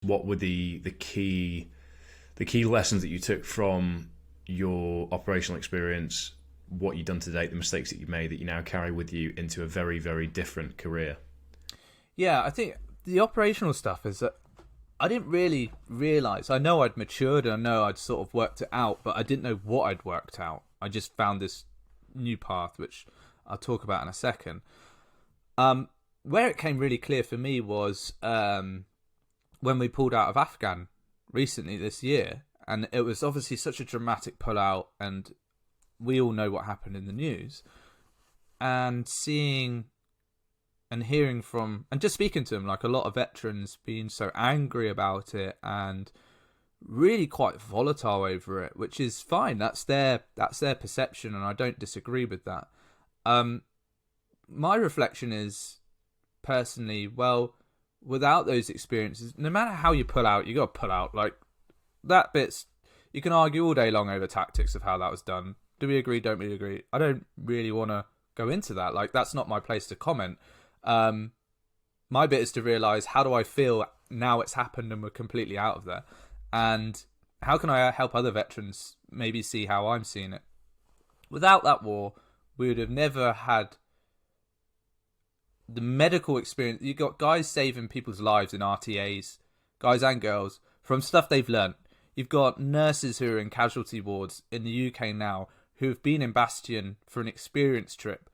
what were the key lessons that you took from your operational experience, what you've done to date, the mistakes that you made that you now carry with you into a very, very different career? Yeah, I think the operational stuff is that I didn't really realise. I know I'd matured and I know I'd sort of worked it out, but I didn't know what I'd worked out. I just found this new path, which I'll talk about in a second. Where it came really clear for me was when we pulled out of Afghan recently this year, and it was obviously such a dramatic pullout, and we all know what happened in the news. And seeing and hearing from, and just speaking to them, like a lot of veterans being so angry about it and really quite volatile over it, which is fine. That's their perception, and I don't disagree with that. My reflection is, personally, well, without those experiences, no matter how you pull out, you got to pull out. Like, that bit's, you can argue all day long over tactics of how that was done. Do we agree? Don't we agree? I don't really want to go into that. Like, that's not my place to comment. My bit is to realise, how do I feel now it's happened and we're completely out of there? And how can I help other veterans maybe see how I'm seeing it? Without that war, we would have never had the medical experience. You got guys saving people's lives in RTAs, guys and girls, from stuff they've learnt. You've got nurses who are in casualty wards in the UK now who have been in Bastion for an experience trip,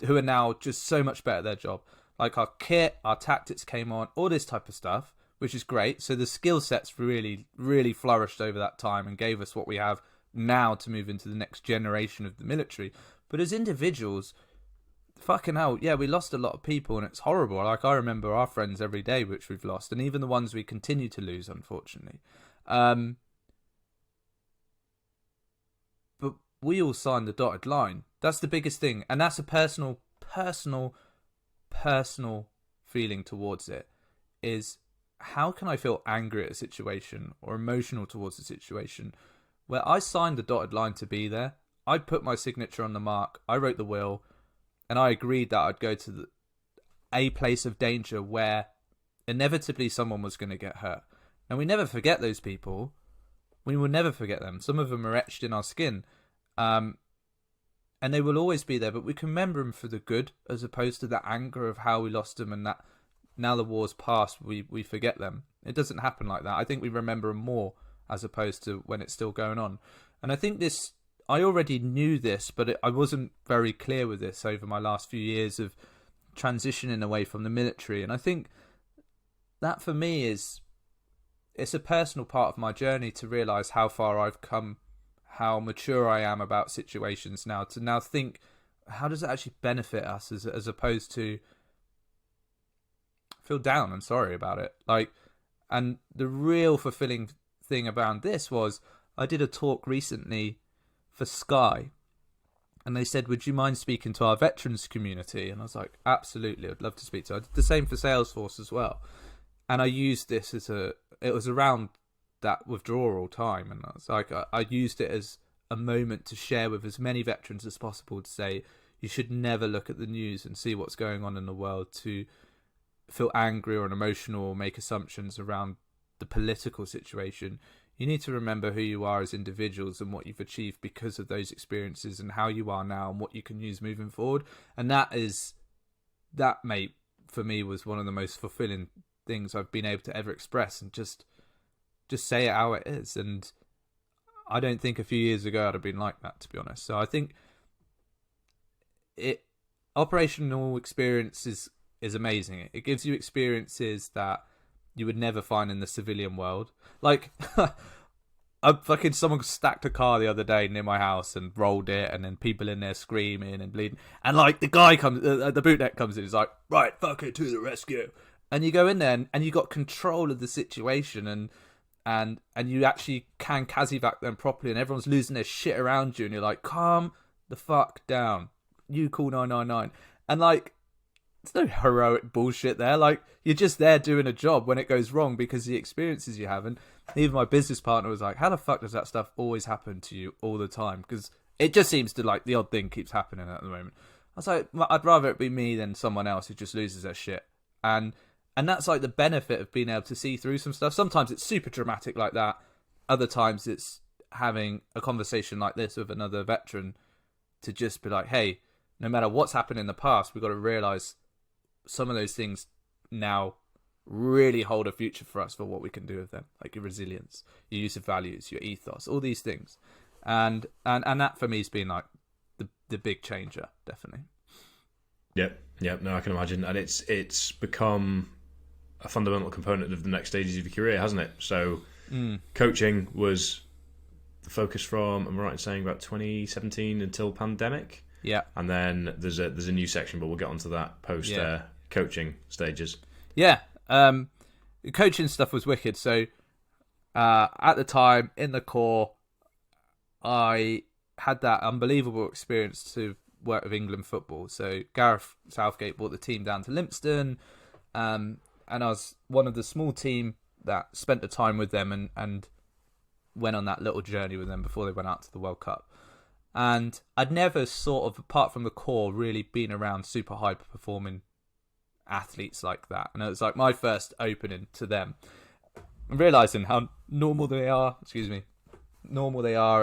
who are now just so much better at their job. Like, our kit, our tactics came on, all this type of stuff, which is great. So the skill sets really, really flourished over that time and gave us what we have now to move into the next generation of the military. But as individuals, fucking hell, yeah, we lost a lot of people and it's horrible. Like, I remember our friends every day which we've lost, and even the ones we continue to lose, unfortunately. But we all signed the dotted line. That's the biggest thing, and that's a personal feeling towards it. Is, how can I feel angry at a situation or emotional towards a situation where I signed the dotted line to be there? I put my signature on the mark, I wrote the will, and I agreed that I'd go to a place of danger where inevitably someone was going to get hurt. And we never forget those people. We will never forget them. Some of them are etched in our skin. And they will always be there, but we can remember them for the good, as opposed to the anger of how we lost them, and that now the war's past, we forget them. It doesn't happen like that. I think we remember them more, as opposed to when it's still going on. And I think this, I already knew this, but I wasn't very clear with this over my last few years of transitioning away from the military. And I think that for me is, it's a personal part of my journey to realise how far I've come, how mature I am about situations now, to now think, how does it actually benefit us, as opposed to feel down and sorry about it. Like, and the real fulfilling thing around this was, I did a talk recently for Sky, and they said, would you mind speaking to our veterans community? And I was like, absolutely, I'd love to speak to her. I did the same for Salesforce as well. And I used this as it was around that withdrawal time, and I was like, I used it as a moment to share with as many veterans as possible, to say, you should never look at the news and see what's going on in the world to feel angry or emotional or make assumptions around the political situation. You need to remember who you are as individuals and what you've achieved because of those experiences, and how you are now and what you can use moving forward. And that, mate, for me, was one of the most fulfilling things I've been able to ever express, and just say it how it is. And I don't think a few years ago I'd have been like that, to be honest. So I think operational experience is amazing. It gives you experiences that you would never find in the civilian world. Like, someone stacked a car the other day near my house and rolled it, and then people in there screaming and bleeding. And like, the guy comes, the bootneck comes in, he's like, right, fuck it, to the rescue. And you go in there and you got control of the situation, and you actually can Kazivac them properly, and everyone's losing their shit around you, and you're like, calm the fuck down. You call 999. And like, there's no heroic bullshit there. Like, you're just there doing a job when it goes wrong because of the experiences you have. And even my business partner was like, how the fuck does that stuff always happen to you all the time? Because it just seems to, like, the odd thing keeps happening at the moment. I was like, I'd rather it be me than someone else who just loses their shit. And And that's like the benefit of being able to see through some stuff. Sometimes it's super dramatic like that. Other times it's having a conversation like this with another veteran to just be like, hey, no matter what's happened in the past, we've got to realise some of those things now really hold a future for us for what we can do with them, like your resilience, your use of values, your ethos, all these things. And that for me has been like the big changer, definitely. Yep. No, I can imagine. And it's become a fundamental component of the next stages of your career, hasn't it? So coaching was the focus from, am I right in saying, about 2017 until pandemic? Yeah. And then there's a new section, but we'll get onto that post coaching stages. Yeah. Coaching stuff was wicked. So at the time in the Corps, I had that unbelievable experience to work with England football. So Gareth Southgate brought the team down to Lympstone, and I was one of the small team that spent the time with them and went on that little journey with them before they went out to the World Cup. And I'd never sort of, apart from the Corps, really been around super high performing athletes like that. And it was like my first opening to them, realising how normal they are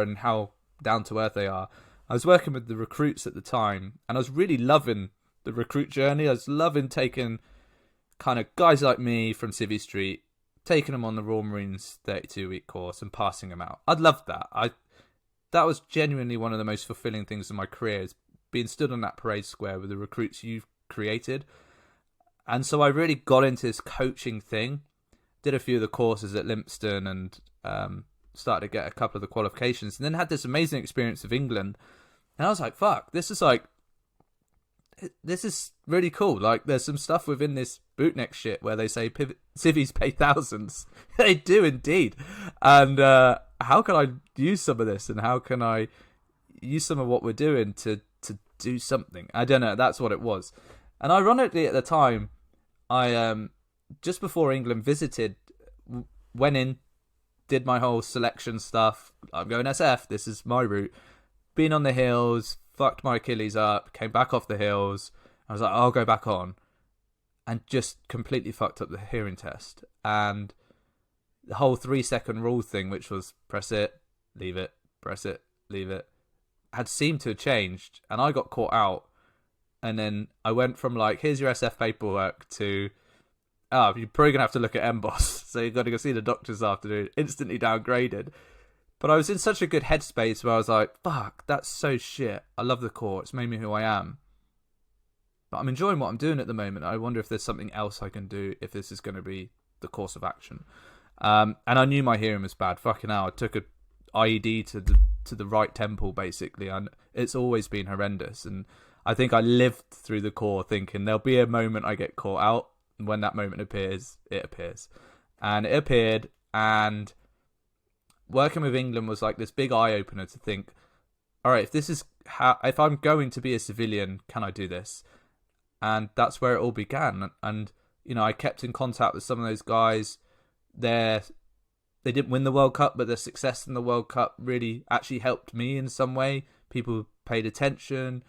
and how down to earth they are. I was working with the recruits at the time, and I was really loving the recruit journey. I was loving taking kind of guys like me from Civvy Street, taking them on the Royal Marines 32-week course and passing them out. I'd loved that. That was genuinely one of the most fulfilling things in my career, is being stood on that parade square with the recruits you've created. And so I really got into this coaching thing, did a few of the courses at Lympstone, and started to get a couple of the qualifications, and then had this amazing experience with England. And I was like, fuck, this is really cool. Like, there's some stuff within this bootneck shit where they say civvies pay thousands. They do indeed. And how can I use some of this, and how can I use some of what we're doing to do something? I don't know. That's what it was. And ironically, at the time, I just before England visited, went in, did my whole selection stuff. I'm going SF. This is my route. Been on the hills, fucked my Achilles up, came back off the hills. I was like, I'll go back on. And just completely fucked up the hearing test. And the whole 3-second rule thing, which was press it, leave it, press it, leave it, had seemed to have changed. And I got caught out. And then I went from like, here's your SF paperwork, to, you're probably going to have to look at MBOS. So you've got to go see the doctor this afternoon. Instantly downgraded. But I was in such a good headspace where I was like, fuck, that's so shit. I love the Corps. It's made me who I am. But I'm enjoying what I'm doing at the moment. I wonder if there's something else I can do if this is going to be the course of action. And I knew my hearing was bad. Fucking hell, I took a IED to the right temple, basically. And it's always been horrendous. And I think I lived through the Corps thinking there'll be a moment I get caught out. And when that moment appears, it appears. And it appeared, and working with England was like this big eye-opener to think, all right, if I'm going to be a civilian, can I do this? And that's where it all began. And you know, I kept in contact with some of those guys. They didn't win the World Cup, but their success in the World Cup really actually helped me in some way. People paid attention.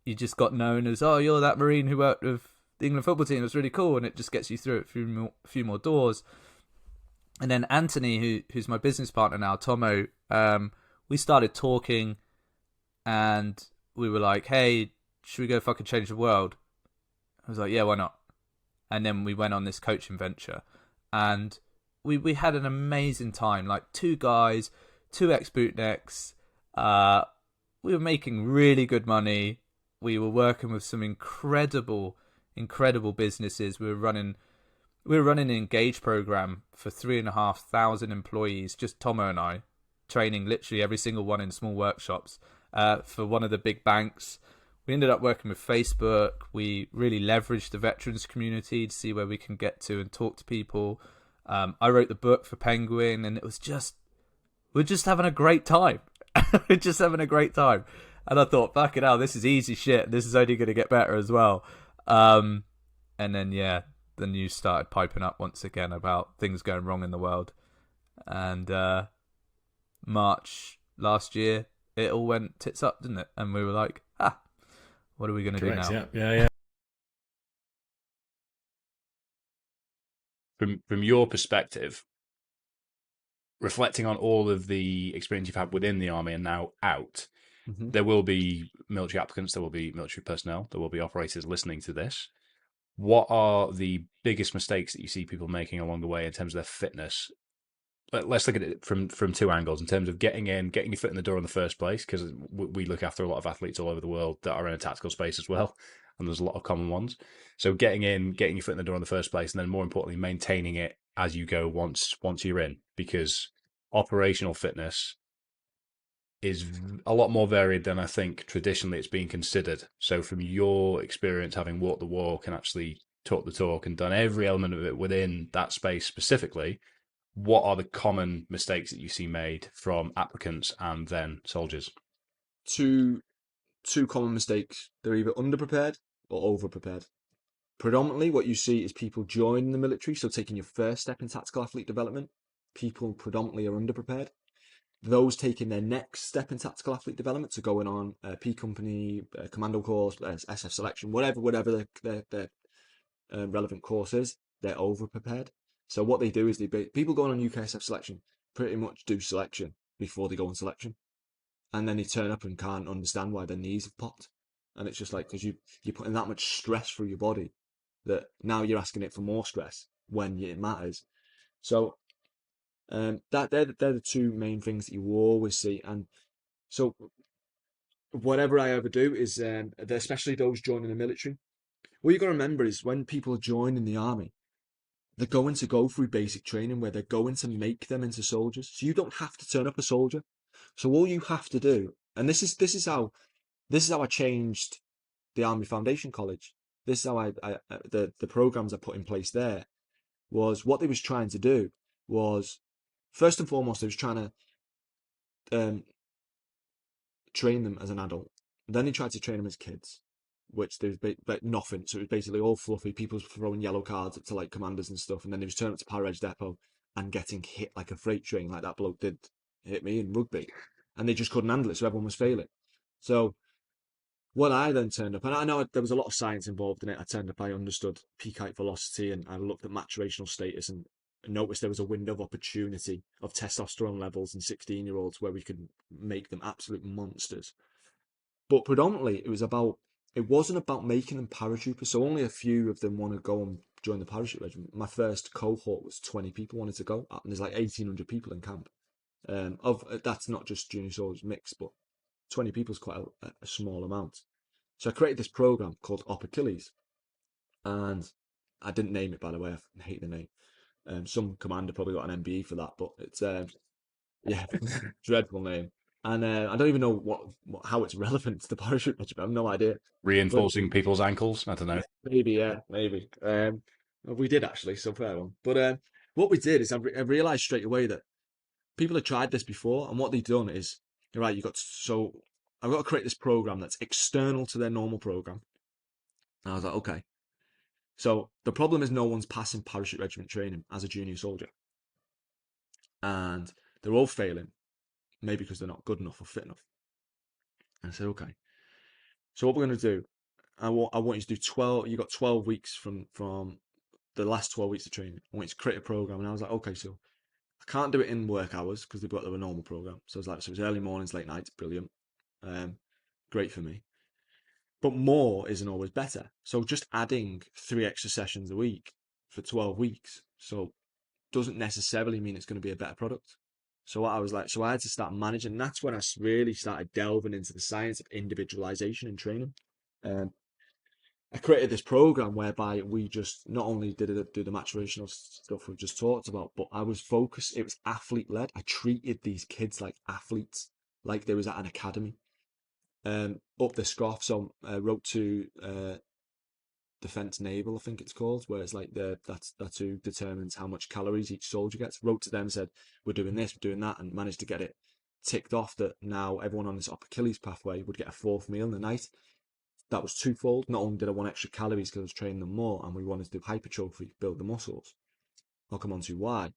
You just got known as, oh, you're that Marine who worked with the England football team. It was really cool, and it just gets you through a few more doors. And then Anthony, who's my business partner now, Tomo, we started talking, and we were like, hey, should we go fucking change the world? I was like, yeah, why not? And then we went on this coaching venture, and we had an amazing time. Like, 2 guys, 2 ex-bootnecks. We were making really good money. We were working with some incredible businesses. We were running an Engage program for 3,500 employees, just Tomo and I, training literally every single one in small workshops for one of the big banks. We ended up working with Facebook. We really leveraged the veterans community to see where we can get to and talk to people. I wrote the book for Penguin, and we're just having a great time. We're just having a great time. And I thought, fucking hell, this is easy shit. This is only going to get better as well. And then, yeah, the news started piping up once again about things going wrong in the world. And March last year, it all went tits up, didn't it? And we were like, what are we going to do now? Yeah. from your perspective, reflecting on all of the experience you've had within the army and now out, Mm-hmm. there will be military applicants, there will be military personnel, there will be operators listening to this. What are the biggest mistakes that you see people making along the way in terms of their fitness? Let's look at it from two angles in terms of getting your foot in the door in the first place, because we look after a lot of athletes all over the world that are in a tactical space as well, and there's a lot of common ones. So getting your foot in the door in the first place, and then more importantly, maintaining it as you go once you're in, because operational fitness is a lot more varied than I think traditionally it's been considered. So from your experience, having walked the walk and actually talked the talk and done every element of it within that space specifically, what are the common mistakes that you see made from applicants and then soldiers? Two common mistakes. They're either underprepared or overprepared. Predominantly, what you see is people joining the military, so taking your first step in tactical athlete development. People predominantly are underprepared. Those taking their next step in tactical athlete development, so going on P company, commando course, SF selection, whatever their relevant course is, they're overprepared. So what they do is people going on UKSF selection pretty much do selection before they go on selection, and then they turn up and can't understand why their knees have popped, and it's just like because you're putting that much stress through your body that now you're asking it for more stress when it matters. So that they're the two main things that you always see. And so whatever I ever do is, especially those joining the military, what you got to remember is when people join in the army, they're going to go through basic training where they're going to make them into soldiers. So you don't have to turn up a soldier. So all you have to do, and this is how I changed the Army Foundation College. This is how the programs I put in place there was what they was trying to do was first and foremost they was trying to train them as an adult. Then he tried to train them as kids, which there was nothing. So it was basically all fluffy. People throwing yellow cards up to like commanders and stuff, and then they was turning up to Parage Depot and getting hit like a freight train, like that bloke did hit me in rugby, and they just couldn't handle it. So everyone was failing. So what I then turned up, and I know there was a lot of science involved in it. I turned up, I understood peak height velocity, and I looked at maturational status and noticed there was a window of opportunity of testosterone levels in 16-year-olds where we could make them absolute monsters. But predominantly, it wasn't about making them paratroopers. So only a few of them want to go and join the parachute regiment. My first cohort was 20 people wanted to go, and there's like 1,800 people in camp. That's not just junior soldiers mixed, but 20 people is quite a small amount. So I created this program called Op Achilles, and I didn't name it, by the way. I hate the name. Some commander probably got an MBE for that, but it's yeah, dreadful name. And I don't even know how it's relevant to the parachute regiment. I have no idea. But Reinforcing people's ankles? I don't know. maybe, yeah, maybe. Well, we did actually, so fair one. But what we did is I realised straight away that people had tried this before, and what they've done is, you're right, I've got to create this program that's external to their normal program. And I was like, okay. So the problem is no one's passing parachute regiment training as a junior soldier, and they're all failing, maybe because they're not good enough or fit enough. And I said, okay. So what we're going to do, I want you to do 12. You got 12 weeks from the last 12 weeks of training. I want you to create a program, and I was like, okay, so I can't do it in work hours because they've got their normal program. So it's early mornings, late nights, brilliant, great for me. But more isn't always better. So just adding 3 extra sessions a week for 12 weeks, so doesn't necessarily mean it's going to be a better product. So what I was like, so I had to start managing. And that's when I really started delving into the science of individualization in training. Um, I created this program whereby we just not only did it do the maturational stuff we've just talked about, but I was focused. It was athlete led. I treated these kids like athletes, like they was at an academy. Up the scoff. So I wrote to Defence Naval, I think it's called, where it's like that's who determines how much calories each soldier gets. Wrote to them, said we're doing this, we're doing that, and managed to get it ticked off that now everyone on this Op Achilles pathway would get a 4th meal in the night. That was twofold. Not only did I want extra calories because I was training them more, and we wanted to do hypertrophy, build the muscles. I'll come on to why.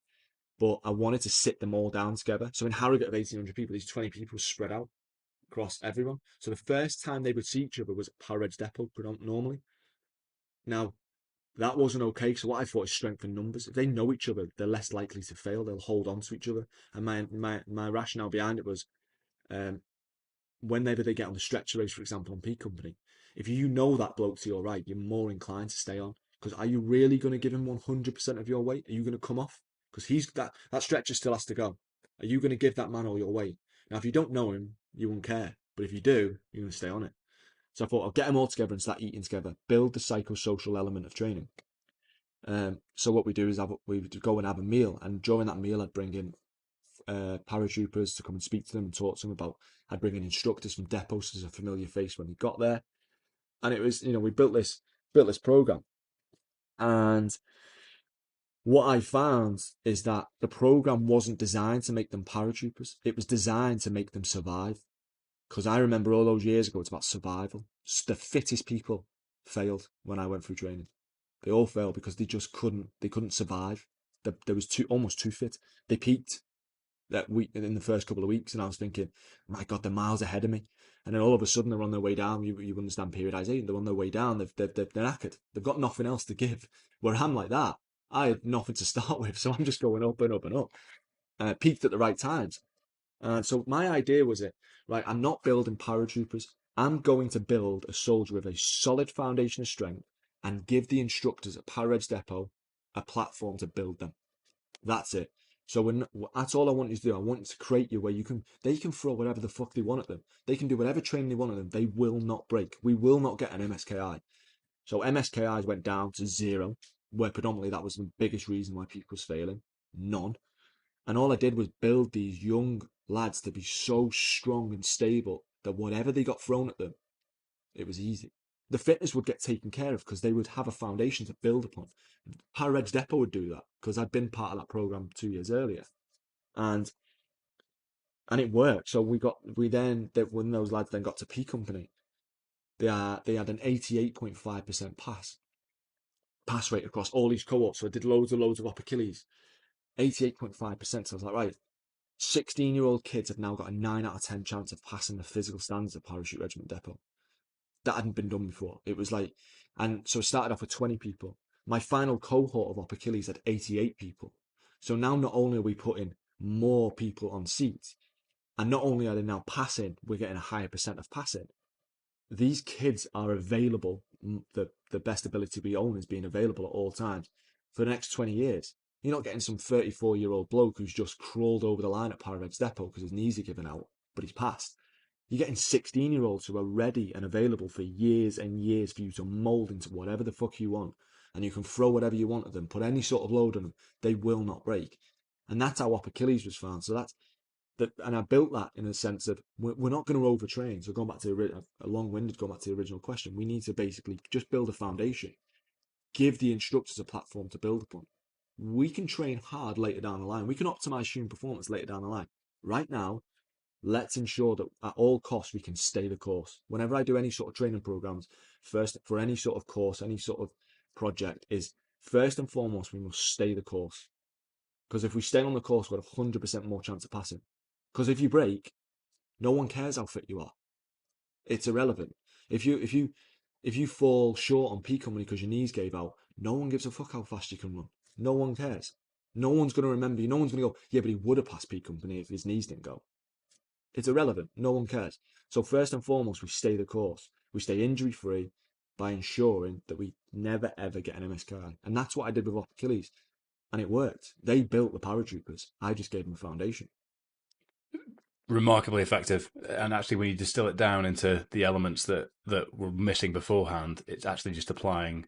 But I wanted to sit them all down together. So in Harrogate of 1,800 people, these 20 people spread out across everyone. So the first time they would see each other was at Parage Depot, normally. Now, That wasn't okay. So what I thought is strength in numbers. If they know each other, they're less likely to fail. They'll hold on to each other. And my rationale behind it was, um, whenever they get on the stretcher race, for example, on P Company, if you know that bloke to your right, you're more inclined to stay on. Because are you really going to give him 100% of your weight? Are you going to come off? Because that stretcher still has to go. Are you going to give that man all your weight? Now, if you don't know him, you won't care. But if you do, you're going to stay on it. So I thought I'll get them all together and start eating together. Build the psychosocial element of training. So what we do is we go and have a meal, and during that meal, I'd bring in paratroopers to come and speak to them and talk to them about. I'd bring in instructors from depots as a familiar face when we got there, and it was, we built this program. And what I found is that the program wasn't designed to make them paratroopers; it was designed to make them survive. Because I remember all those years ago, it's about survival. The fittest people failed when I went through training. They all failed because they just couldn't. They couldn't survive. There was almost too fit. They peaked that week in the first couple of weeks, and I was thinking, my God, they're miles ahead of me. And then all of a sudden, they're on their way down. You understand periodization? They're on their way down. They're knackered. They've got nothing else to give. Where I'm like that, I had nothing to start with, so I'm just going up and up and up. Peaked at the right times. So my idea was right, I'm not building paratroopers. I'm going to build a soldier with a solid foundation of strength and give the instructors at Parage Depot a platform to build them. That's it. So that's all I want you to do. I want you to create you where they can throw whatever the fuck they want at them. They can do whatever training they want at them. They will not break. We will not get an MSKI. So MSKIs went down to 0, where predominantly that was the biggest reason why people was failing. None. And all I did was build these young lads to be so strong and stable that whatever they got thrown at them, it was easy. The fitness would get taken care of because they would have a foundation to build upon. Parage Depot would do that because I'd been part of that program 2 years earlier, and it worked. So when those lads then got to P Company, they had an 88.5% pass rate across all these cohorts. So I did loads of Up Achilles, 88.5%. So I was like, right, 16-year-old kids have now got a 9 out of 10 chance of passing the physical standards of Parachute Regiment Depot. That hadn't been done before. It was like, and so it started off with 20 people. My final cohort of Up Achilles had 88 people. So now not only are we putting more people on seats, and not only are they now passing, we're getting a higher percent of passing. These kids are available. The best ability we own is being available at all times for the next 20 years. You're not getting some 34-year-old bloke who's just crawled over the line at Paravex Depot because his knees are given out, but he's passed. You're getting 16-year-olds who are ready and available for years and years for you to mould into whatever the fuck you want. And you can throw whatever you want at them, put any sort of load on them, they will not break. And that's how Up Achilles was found. So and I built that in a sense of we're not going to overtrain. So going back to a long-winded, going back to the original question, we need to basically just build a foundation, give the instructors a platform to build upon. We can train hard later down the line. We can optimize human performance later down the line. Right now, let's ensure that at all costs we can stay the course. Whenever I do any sort of training programs, first for any sort of course, any sort of project, is first and foremost we must stay the course. Because if we stay on the course, we've got 100% more chance of passing. Because if you break, no one cares how fit you are. It's irrelevant. If you fall short on P Company because your knees gave out, no one gives a fuck how fast you can run. No one cares. No one's going to remember you. No one's going to go, yeah, but he would have passed P Company if his knees didn't go. It's irrelevant. No one cares. So first and foremost, we stay the course. We stay injury free by ensuring that we never ever get an MSKI. And that's what I did with Achilles. And it worked. They built the paratroopers. I just gave them a foundation. Remarkably effective. And actually, when you distill it down into the elements that were missing beforehand, it's actually just applying,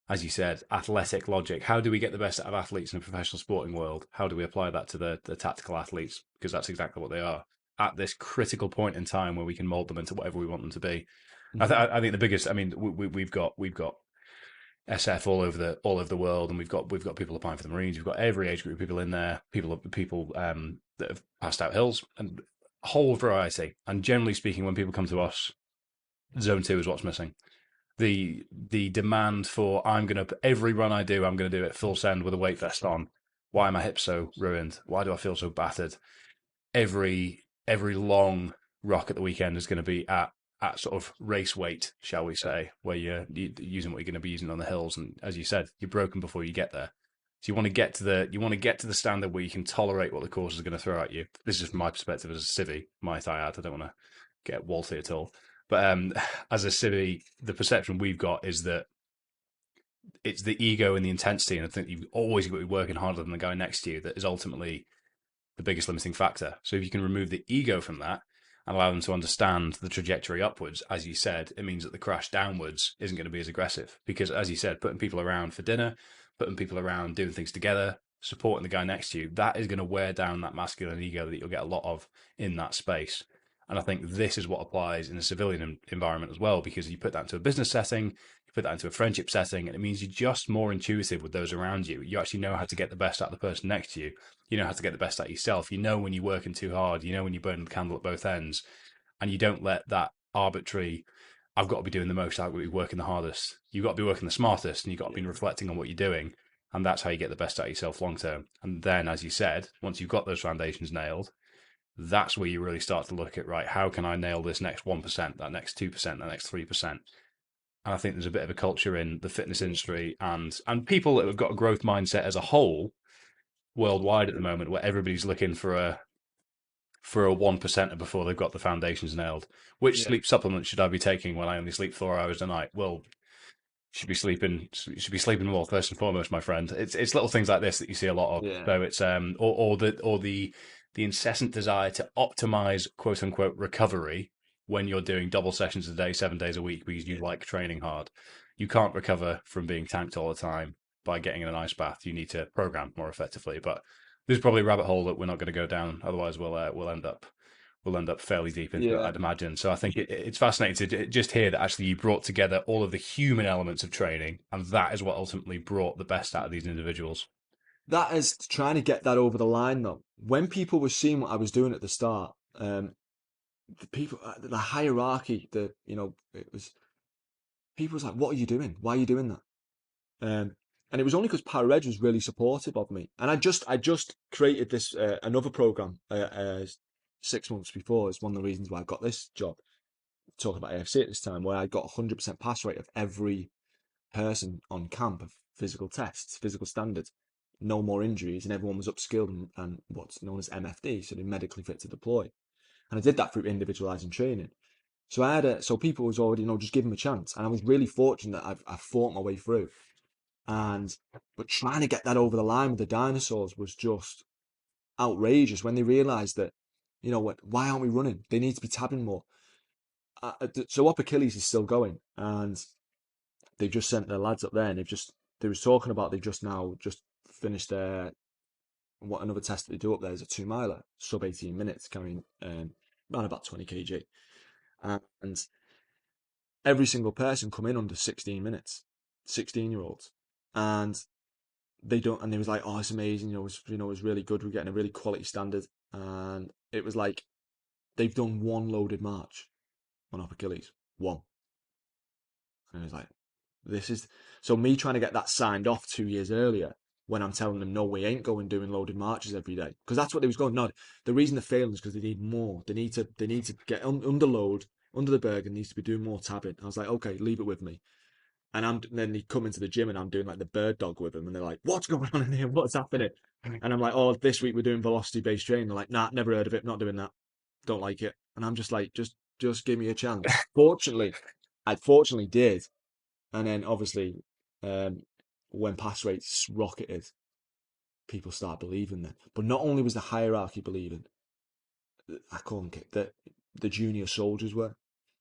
as you said, athletic logic. How do we get the best out of athletes in a professional sporting world? How do we apply that to the tactical athletes? Because that's exactly what they are at this critical point in time where we can mold them into whatever we want them to be. Mm-hmm. I think the biggest. I mean, we've got SF all over the world, and we've got people applying for the Marines. We've got every age group of people in there. People that have passed out hills, and a whole variety. And generally speaking, when people come to us, Zone 2 is what's missing. The demand for every run I do, I'm gonna do it full send with a weight vest on. Why are my hips so ruined? Why do I feel so battered? Every long rock at the weekend is going to be at at sort of race weight, shall we say, where you're using what you're going to be using on the hills, and as you said, you're broken before you get there. So you want to get to the standard where you can tolerate what the course is going to throw at you. This is from my perspective as a civvy, might I add. I don't want to get walthy at all, but as a civvy, the perception we've got is that it's the ego and the intensity, and I think you've always got to be working harder than the guy next to you that is ultimately the biggest limiting factor. So if you can remove the ego from that and allow them to understand the trajectory upwards, as you said, it means that the crash downwards isn't going to be as aggressive. Because as you said, putting people around for dinner, putting people around doing things together, supporting the guy next to you, that is going to wear down that masculine ego that you'll get a lot of in that space. And I think this is what applies in a civilian environment as well, because you put that into a business setting, you put that into a friendship setting, and it means you're just more intuitive with those around you. You actually know how to get the best out of the person next to you. You know how to get the best out of yourself. You know when you're working too hard. You know when you're burning the candle at both ends. And you don't let that arbitrary, I've got to be doing the most, I've got to be working the hardest. You've got to be working the smartest, and you've got to be reflecting on what you're doing. And that's how you get the best out of yourself long term. And then, as you said, once you've got those foundations nailed, that's where you really start to look at, right, how can I nail this next 1%, that next 2%, that next 3%? And I think there's a bit of a culture in the fitness industry and people that have got a growth mindset as a whole worldwide at the moment, where everybody's looking for a 1%er before they've got the foundations nailed. Which sleep supplement should I be taking when I only sleep 4 hours a night? Well, you should be sleeping more first and foremost, my friend. It's little things like this that you see a lot of. Yeah. So it's the incessant desire to optimize quote unquote recovery when you're doing double sessions a day, 7 days a week, because you like training hard. You can't recover from being tanked all the time by getting in an ice bath. You need to program more effectively. But there's probably a rabbit hole that we're not going to go down. Otherwise, we'll end up fairly deep into it, I'd imagine. So I think it's fascinating to just hear that actually you brought together all of the human elements of training, and that is what ultimately brought the best out of these individuals. That is trying to get that over the line, though. When people were seeing what I was doing at the start, the people, the hierarchy, it was people was like, "What are you doing? Why are you doing that?" And it was only because Parareg was really supportive of me, and I just created this another program 6 months before. It's one of the reasons why I got this job. Talking about AFC at this time, where I got 100% pass rate of every person on camp of physical tests, physical standards, no more injuries, and everyone was upskilled and what's known as MFD, so they're medically fit to deploy. And I did that through individualizing training. So so people was already, just give them a chance. And I was really fortunate that I've fought my way through. But trying to get that over the line with the dinosaurs was just outrageous when they realized that, why aren't we running? They need to be tabbing more. So Up Achilles is still going, and they've just sent their lads up there, and they was talking about they've just finished their another test that they do up there is a 2-miler, sub 18 minutes, carrying around about 20 kg, and every single person come in under 16 minutes, 16-year-olds, and they don't, and they was like, oh, it's amazing, it was really good, we're getting a really quality standard, and it was like they've done one loaded march on Up Achilles, one, and it was like, this is so me trying to get that signed off 2 years earlier when I'm telling them, no, we ain't going doing loaded marches every day, because that's what they was going. No, the reason they're failing is because they need more. They need to get under load, under the Bergen, needs to be doing more tabbing. I was like, okay, leave it with me. And then they come into the gym and I'm doing like the bird dog with them, and they're like, what's going on in here? What's happening? And I'm like, oh, this week we're doing velocity based training. They're like, nah, never heard of it, not doing that, don't like it. And I'm just like, just give me a chance. I fortunately did. And then obviously, when pass rates rocketed, people start believing them. But not only was the hierarchy believing, I couldn't get the junior soldiers were.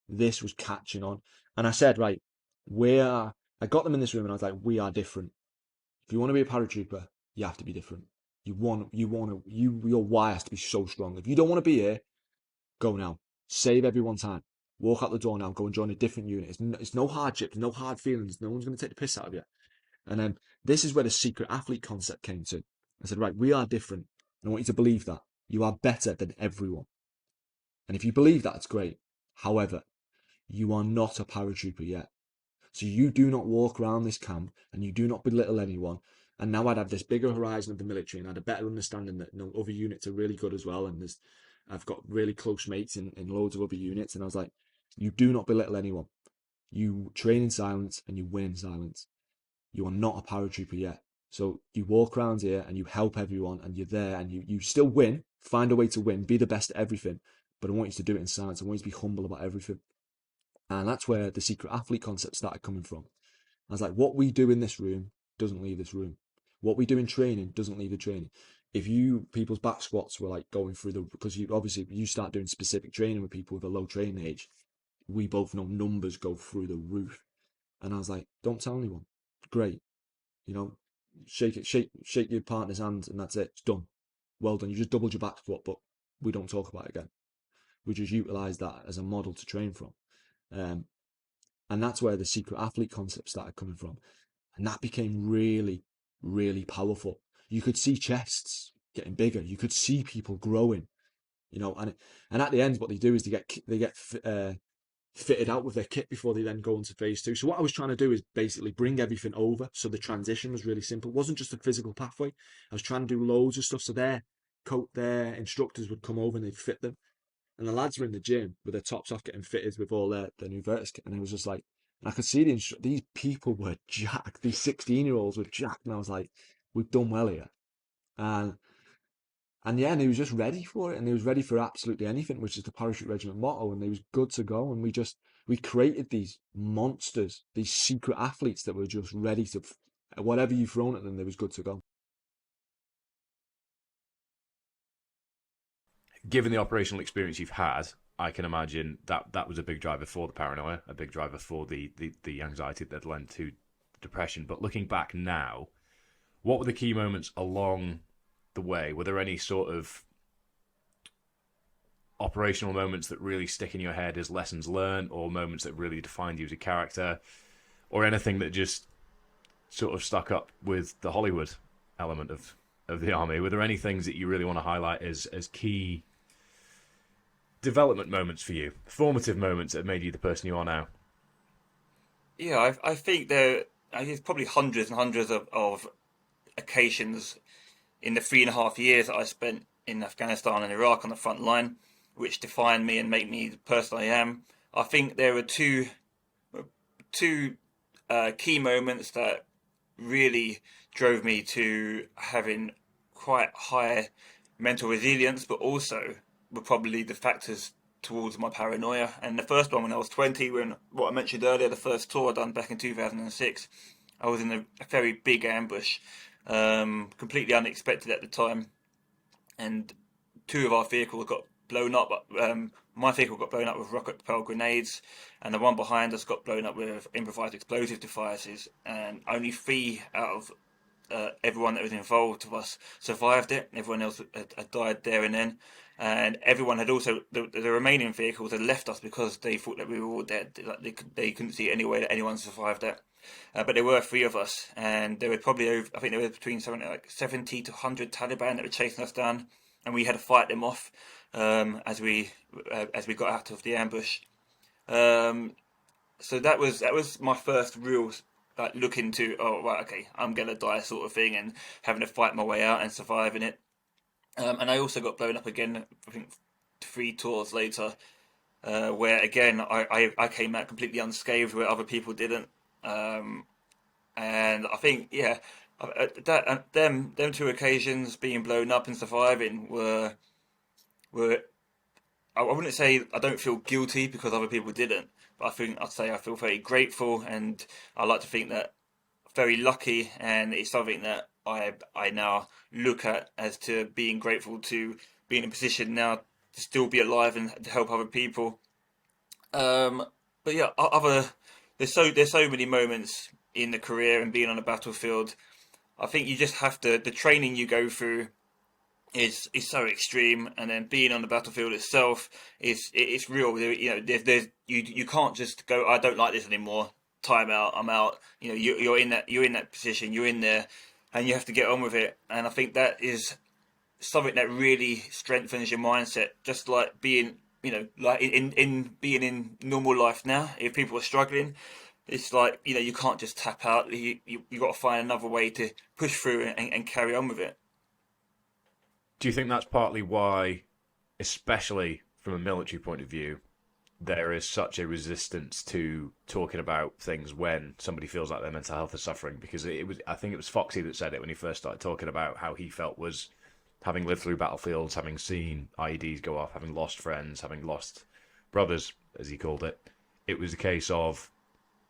This was catching on. And I said, right, I got them in this room and I was like, we are different. If you want to be a paratrooper, you have to be different. Your why has to be so strong. If you don't want to be here, go now. Save everyone time. Walk out the door now. Go and join a different unit. It's no hardship, no hard feelings. No one's going to take the piss out of you. And then this is where the secret athlete concept came to. I said, right, we are different. And I want you to believe that. You are better than everyone. And if you believe that, it's great. However, you are not a paratrooper yet. So you do not walk around this camp and you do not belittle anyone. And now I'd have this bigger horizon of the military and I had a better understanding that other units are really good as well. And I've got really close mates in loads of other units. And I was like, You do not belittle anyone. You train in silence and you win in silence. You are not a paratrooper yet. So you walk around here and you help everyone and you're there and you still win, find a way to win, be the best at everything. But I want you to do it in silence. I want you to be humble about everything. And that's where the secret athlete concept started coming from. I was like, what we do in this room doesn't leave this room. What we do in training doesn't leave the training. If people's back squats were like going through because you start doing specific training with people with a low training age, we both know numbers go through the roof. And I was like, don't tell anyone. Great. Shake your partner's hand and that's it. It's done. Well done. You just doubled your back squat, but we don't talk about it again. We just utilize that as a model to train from. And that's where the secret athlete concept started coming from. And that became really, really powerful. You could see chests getting bigger. You could see people growing, and at the end, what they do is they get fitted out with their kit before they then go into phase 2. So what I was trying to do is basically bring everything over. So the transition was really simple. It wasn't just a physical pathway. I was trying to do loads of stuff. So their instructors would come over and they'd fit them. And the lads were in the gym with their tops off getting fitted with all their new Vertus kit. And it was just like, and I could see these people were jacked. These 16-year-olds were jacked. And I was like, we've done well here. And yeah, and he was just ready for it. And he was ready for absolutely anything, which is the Parachute Regiment motto. And he was good to go. And we created these monsters, these secret athletes that were just ready to, whatever you thrown at them, they was good to go. Given the operational experience you've had, I can imagine that was a big driver for the paranoia, a big driver for the anxiety that led to depression. But looking back now, what were the key moments along the way? Were there any sort of operational moments that really stick in your head as lessons learned, or moments that really defined you as a character, or anything that just sort of stuck up with the Hollywood element of the army? Were there any things that you really want to highlight as key development moments for you, formative moments that made you the person you are now? Yeah, I think there's probably hundreds and hundreds of occasions in the 3.5 years that I spent in Afghanistan and Iraq on the front line, which defined me and made me the person I am. I think there were two key moments that really drove me to having quite high mental resilience, but also were probably the factors towards my paranoia. And the first one, when I was 20, when what I mentioned earlier, the first tour I done back in 2006, I was in a very big ambush, completely unexpected at the time, and two of our vehicles got blown up. My vehicle got blown up with rocket-propelled grenades, and the one behind us got blown up with improvised explosive devices. And only 3 out of everyone that was involved with us survived it. Everyone else had died there and then. And everyone had also, the remaining vehicles had left us because they thought that we were all dead. Like they couldn't see any way that anyone survived that. But there were 3 of us, and there were probably I think there were between 70 to 100 Taliban that were chasing us down, and we had to fight them off as we got out of the ambush. So that was my first real look into, oh right, okay, I'm gonna die sort of thing, and having to fight my way out and surviving it. And I also got blown up again, I think 3 tours later, where again I came out completely unscathed where other people didn't. And I think them 2 occasions, being blown up and surviving, were I wouldn't say I don't feel guilty because other people didn't, but I'd say I feel very grateful, and I like to think that very lucky, and it's something that I now look at as to being grateful to be in a position now to still be alive and to help other people. But yeah, there's so many moments in the career and being on a battlefield. I think you just have to, the training you go through is so extreme, and then being on the battlefield itself it's real. There's you can't just go, I don't like this anymore, time out, I'm out. You're in that position, you're in there, and you have to get on with it. And I think that is something that really strengthens your mindset, just like being like in being in normal life now. If people are struggling, it's like you can't just tap out. You got to find another way to push through and carry on with it. Do you think that's partly why, especially from a military point of view, there is such a resistance to talking about things when somebody feels like their mental health is suffering, because I think it was Foxy that said it when he first started talking about how he felt was having lived through battlefields, having seen IEDs go off, having lost friends, having lost brothers, as he called it. It was a case of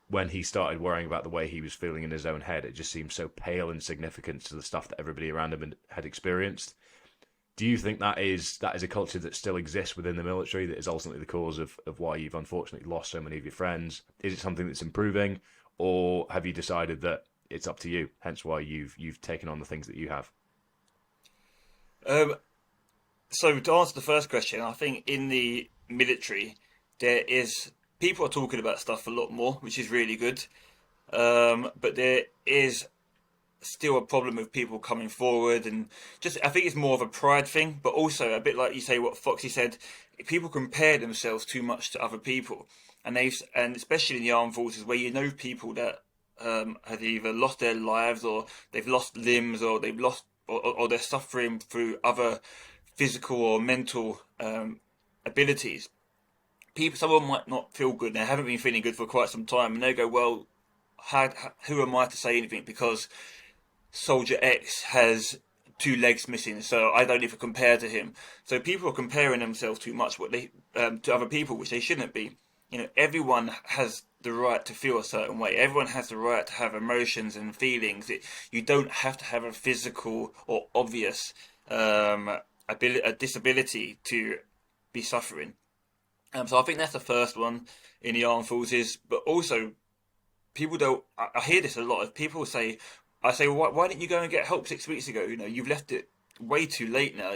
when he started worrying about the way he was feeling in his own head, it just seemed so pale in significance to the stuff that everybody around him had experienced. Do you think that is a culture that still exists within the military, that is ultimately the cause of why you've unfortunately lost so many of your friends? Is it something that's improving, or have you decided that it's up to you, hence why you've taken on the things that you have? So to answer the first question, I think in the military, people are talking about stuff a lot more, which is really good. But there is still a problem with people coming forward, and just I think it's more of a pride thing, but also a bit like you say what Foxy said, people compare themselves too much to other people, and especially in the armed forces where you know people that have either lost their lives, or they've lost limbs, or they've lost or they're suffering through other physical or mental abilities. Someone might not feel good, and they haven't been feeling good for quite some time, and they go, well, who am I to say anything, because Soldier X has 2 legs missing, so I don't even compare to him. So people are comparing themselves too much to other people, which they shouldn't be. Everyone has the right to feel a certain way. Everyone has the right to have emotions and feelings. You don't have to have a physical or obvious a disability to be suffering. So I think that's the first one in the armed forces. But also, people don't. I hear this a lot. Of people say, well, why didn't you go and get help 6 weeks ago? You've left it way too late now.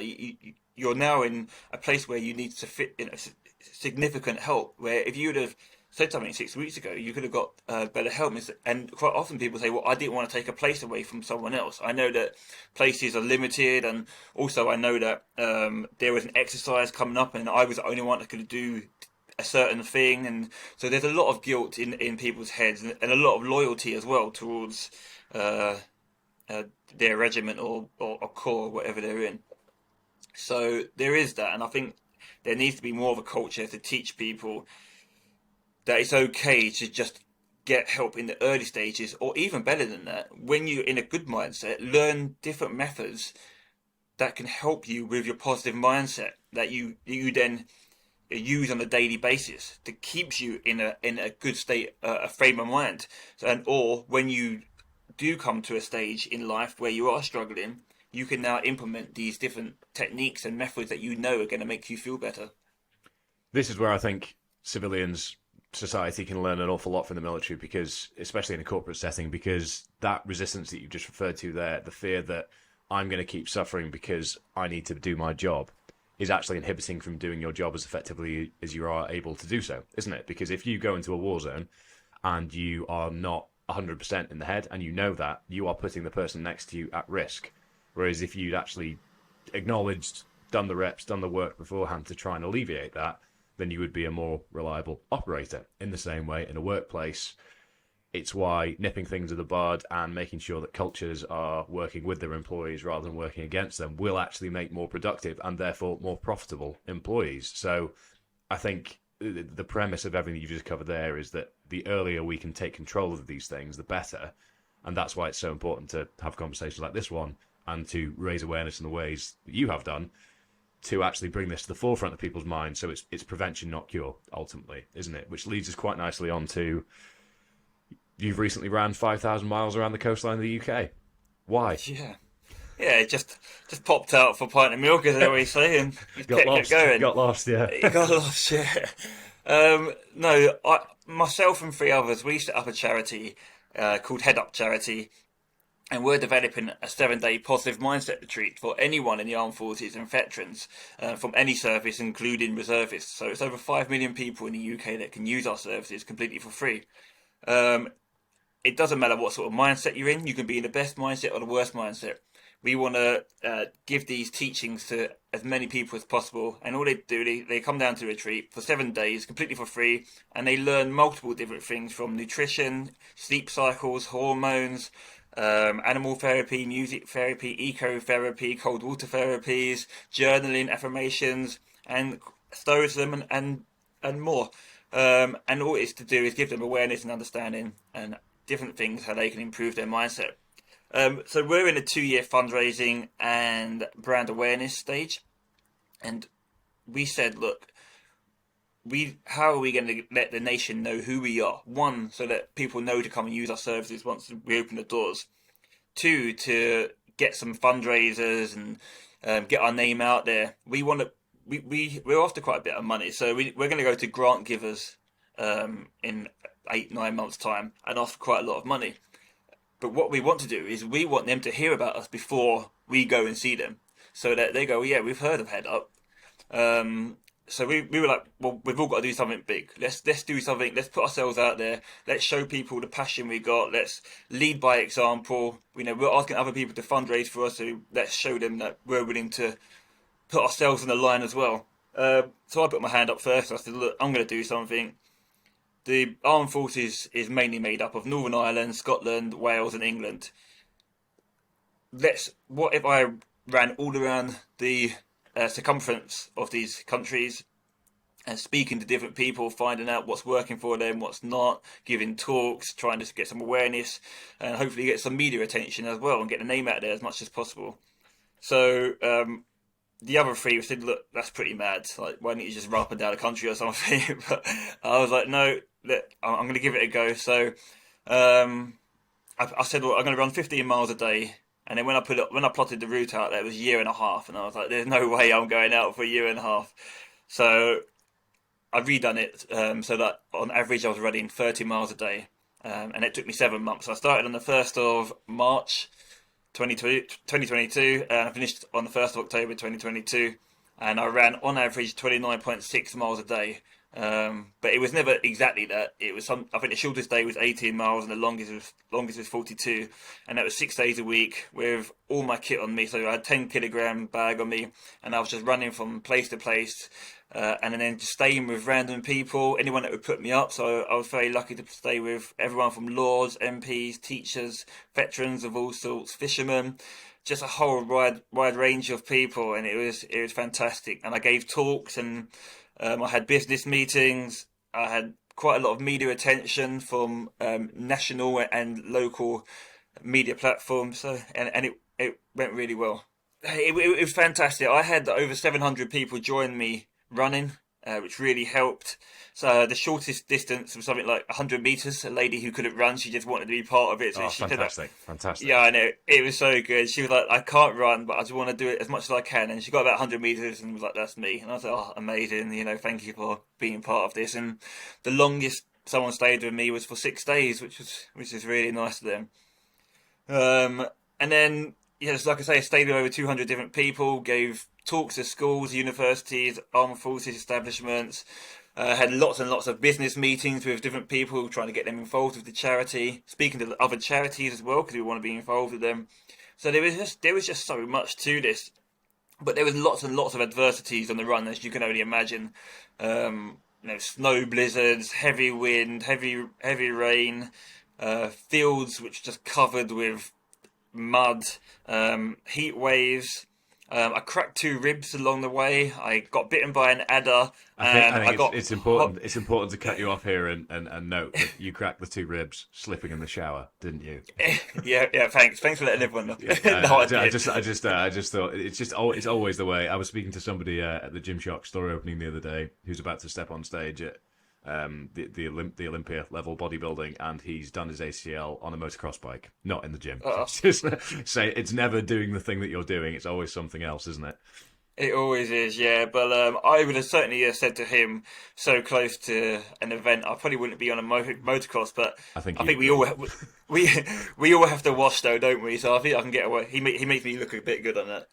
You're now in a place where you need to fit, significant help. Where if you would have said something 6 weeks ago, you could have got better help. And quite often people say, well, I didn't want to take a place away from someone else. I know that places are limited, and also I know that there was an exercise coming up, and I was the only one that could do a certain thing. And so there's a lot of guilt in people's heads, and a lot of loyalty as well towards their regiment or corps or whatever they're in. So there is that, and I think there needs to be more of a culture to teach people that it's okay to just get help in the early stages, or even better than that, when you're in a good mindset, learn different methods that can help you with your positive mindset that you then use on a daily basis that keeps you in a good state, a frame of mind. Or when you do come to a stage in life where you are struggling, you can now implement these different techniques and methods that are going to make you feel better. This is where I think civilians society can learn an awful lot from the military, because especially in a corporate setting, because that resistance that you just referred to there, the fear that I'm going to keep suffering because I need to do my job, is actually inhibiting from doing your job as effectively as you are able to do so, isn't it? Because if you go into a war zone and you are not 100% in the head, and you know that, you are putting the person next to you at risk. Whereas if you'd actually acknowledged, done the reps, done the work beforehand to try and alleviate that, then you would be a more reliable operator. In the same way, in a workplace, it's why nipping things in the bud and making sure that cultures are working with their employees rather than working against them will actually make more productive and therefore more profitable employees. So I think the premise of everything you've just covered there is that the earlier we can take control of these things, the better. And that's why it's so important to have conversations like this one, and to raise awareness in the ways that you have done, to actually bring this to the forefront of people's minds. So it's prevention, not cure, ultimately, isn't it? Which leads us quite nicely on to, you've recently ran 5,000 miles around the coastline of the UK. Why? Yeah, it just popped out for a pint of milk, as they always say, and kept going. Got lost, yeah. It got lost, yeah. Myself and 3 others, we set up a charity called Head Up Charity, and we're developing a 7-day positive mindset retreat for anyone in the armed forces and veterans from any service, including reservists. So it's over 5 million people in the UK that can use our services completely for free. It doesn't matter what sort of mindset you're in. You can be in the best mindset or the worst mindset. We want to give these teachings to as many people as possible. And all they do, they come down to a retreat for 7 days, completely for free. And they learn multiple different things, from nutrition, sleep cycles, hormones, animal therapy, music therapy, eco-therapy, cold water therapies, journaling, affirmations, and stoicism, and more. And all it's to do is give them awareness and understanding and different things how they can improve their mindset. So we're in a 2-year fundraising and brand awareness stage, and we said, look, how are we going to let the nation know who we are? One, so that people know to come and use our services once we open the doors. Two, to get some fundraisers and get our name out there. We want to. We're after quite a bit of money, so we're going to go to grant givers in 8-9 months' time and ask for quite a lot of money. But what we want to do is we want them to hear about us before we go and see them, so that they go, yeah, we've heard of Head Up. So we were like, well, we've all got to do something big. Let's do something. Let's put ourselves out there. Let's show people the passion we got. Let's lead by example. We're asking other people to fundraise for us, so let's show them that we're willing to put ourselves on the line as well. So I put my hand up first. I said, look, I'm going to do something. The armed forces is mainly made up of Northern Ireland, Scotland, Wales, and England. What if I ran all around the circumference of these countries and speaking to different people, finding out what's working for them, what's not, giving talks, trying to get some awareness and hopefully get some media attention as well and get the name out there as much as possible. So the other three said, look, that's pretty mad, like, why don't you just run up and down the country or something? But I was like, no, I'm going to give it a go. So I said, well, I'm going to run 15 miles a day. And then when I plotted the route out there, it was a year and a half, and I was like, "There's no way I'm going out for a year and a half." So I redone it so that on average I was running 30 miles a day, and it took me 7 months. So I started on the 1st of March 2022, and I finished on the 1st of October 2022, and I ran on average 29.6 miles a day. But it was never exactly that. It was I think the shortest day was 18 miles and the longest was 42, and that was 6 days a week with all my kit on me. So I had 10-kilogram bag on me, and I was just running from place to place, and then just staying with random people, anyone that would put me up. So I was very lucky to stay with everyone from lords, MPs, teachers, veterans of all sorts, fishermen, just a whole wide range of people, and it was fantastic. And I gave talks and I had business meetings. I had quite a lot of media attention from national and local media platforms. So, and it went really well. It was fantastic. I had over 700 people join me running, which really helped. So the shortest distance was something like 100 meters. A lady who couldn't run, she just wanted to be part of it. So she fantastic. Yeah, I know. It was so good. She was like, I can't run, but I just want to do it as much as I can. And she got about 100 meters and was like, that's me. And I was like, oh, amazing. Thank you for being part of this. And the longest someone stayed with me was for 6 days, which is really nice of them. And then, yes, like I say, I stayed with over 200 different people, gave talks to schools, universities, armed forces establishments, had lots and lots of business meetings with different people, trying to get them involved with the charity, speaking to other charities as well, because we want to be involved with them. So there was just so much to this. But there was lots and lots of adversities on the run, as you can only imagine. Snow blizzards, heavy wind, heavy rain, fields which just covered with mud, heat waves. I cracked 2 ribs along the way. I got bitten by an adder. I think it's important. It's important to cut you off here and note that you cracked the 2 ribs slipping in the shower, didn't you? Yeah. Thanks for letting everyone know. I just thought it's always the way. I was speaking to somebody at the Gymshark store opening the other day who's about to step on stage at the Olympia level bodybuilding, and he's done his ACL on a motocross bike, not in the gym. Just say it's never doing the thing that you're doing; it's always something else, isn't it? It always is, yeah. But I would have certainly said to him, so close to an event, I probably wouldn't be on a motocross. But I think we all have to wash though, don't we? So I think I can get away. He makes me look a bit good on that.